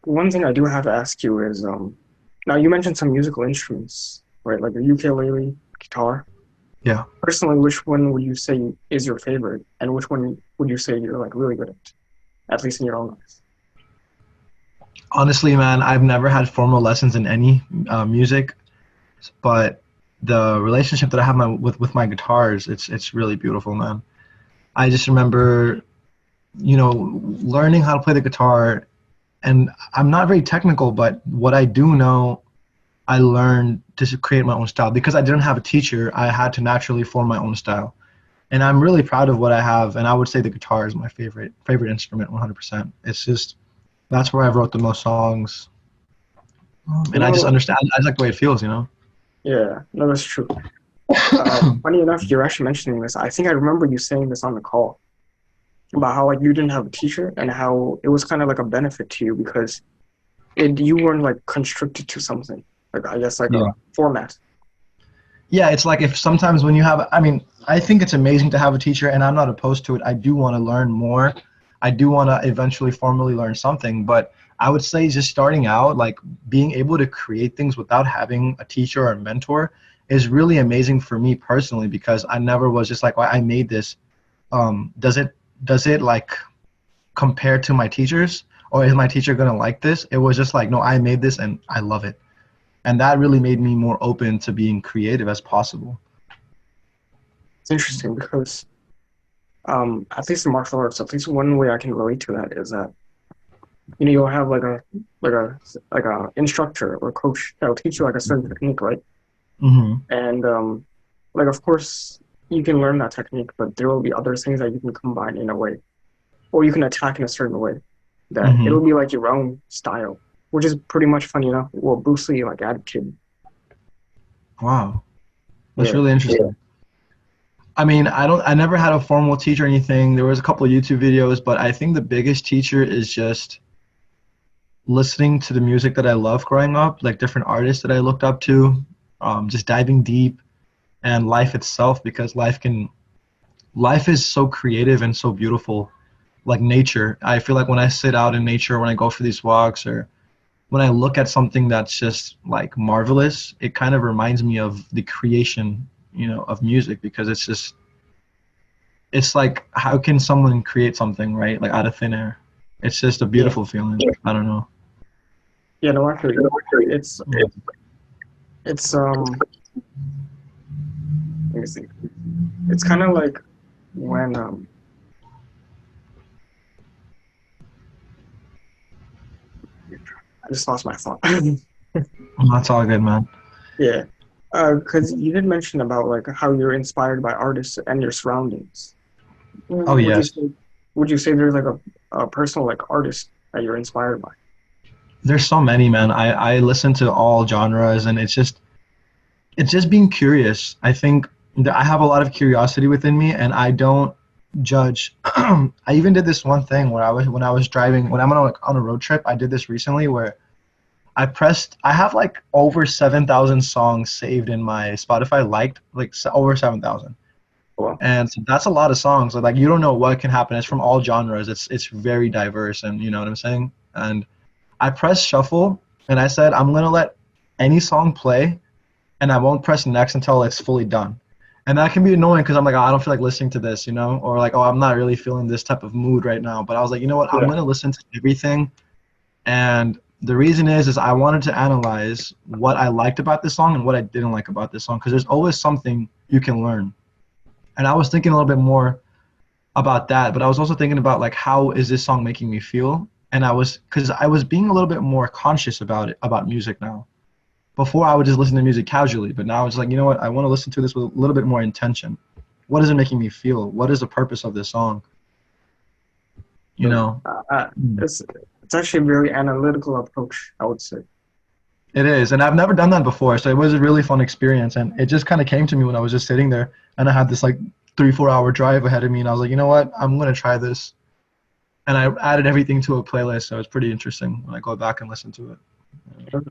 One thing I do have to ask you is, now you mentioned some musical instruments, right? Like a ukulele, guitar. Yeah. Personally, which one would you say is your favorite, and which one would you say you're like really good at least in your own eyes? Honestly, man, I've never had formal lessons in any music, but the relationship that I have with my guitars, it's really beautiful, man. I just remember, learning how to play the guitar, and I'm not very technical, but what I do know, I learned to create my own style because I didn't have a teacher. I had to naturally form my own style, and I'm really proud of what I have. And I would say the guitar is my favorite instrument, 100%. It's just that's where I wrote the most songs, You and I just know, understand. I just like the way it feels. yeah, no, that's true. Funny enough, you're actually mentioning this. I think I remember you saying this on the call about how like you didn't have a teacher and how it was kind of like a benefit to you because you weren't like constricted to something, like I guess like a Yeah. format. Yeah, it's like if sometimes when you have, I mean, I think it's amazing to have a teacher, and I'm not opposed to it. I do want to learn more. I do want to eventually formally learn something, but I would say just starting out, like being able to create things without having a teacher or a mentor is really amazing for me personally because I never was just like, well, I made this. Does it like compare to my teachers, or is my teacher gonna like this? It was just like, no, I made this and I love it, and that really made me more open to being creative as possible. It's interesting because at least in martial arts, at least one way I can relate to that is that you'll have like a like a instructor or coach that'll teach you like a certain technique, right? Hmm. And like of course you can learn that technique, but there will be other things that you can combine in a way, or you can attack in a certain way that it'll Hmm. be like your own style, which is pretty much funny enough. Well, Bruce Lee like advocated. Wow, that's Yeah, really interesting. I mean, I never had a formal teacher or anything. There was a couple of YouTube videos, but I think the biggest teacher is just listening to the music that I love growing up, like different artists that I looked up to, just diving deep, and life itself because life is so creative and so beautiful. Like nature, I feel like when I sit out in nature, when I go for these walks, or when I look at something that's just like marvelous, it kind of reminds me of the creation, of music because it's like how can someone create something, right? Like out of thin air. It's just a yeah, beautiful feeling. I don't know. yeah. No, I feel you. It's it's let me see. It's kind of like when I just lost my thought. That's all good, man. Yeah, because you did mention about like how you're inspired by artists and your surroundings. Oh Would you yes. say there's like a personal like artist that you're inspired by? There's so many, man. I listen to all genres, and it's just being curious. I think that I have a lot of curiosity within me, and I don't judge. I even did this one thing where when I was driving when I'm on a road trip. I did this recently where I have like over 7,000 songs saved in my Spotify liked, like over 7,000. Well, And so that's a lot of songs. Like you don't know what can happen. It's from all genres. It's very diverse, and you know what I'm saying? And I pressed shuffle, and I said I'm gonna let any song play, and I won't press next until it's fully done. And that can be annoying because I'm like, oh, I don't feel like listening to this, or like, oh, I'm not really feeling this type of mood right now. But I was like, you know what? I'm yeah, gonna listen to everything, and the reason is I wanted to analyze what I liked about this song and what I didn't like about this song because there's always something you can learn. And I was thinking a little bit more about that, but I was also thinking about like how is this song making me feel? And because I was being a little bit more conscious about it, about music now. Before I would just listen to music casually, but now it's like, you know what? I want to listen to this with a little bit more intention. What is it making me feel? What is the purpose of this song? You true. know? It's actually a very analytical approach, I would say. It is, and I've never done that before, so it was a really fun experience. And it just kind of came to me when I was just sitting there, and I had this like 3 4 hour drive ahead of me, and I was like, you know what? I'm gonna try this, and I added everything to a playlist, so it's pretty interesting when I go back and listen to it.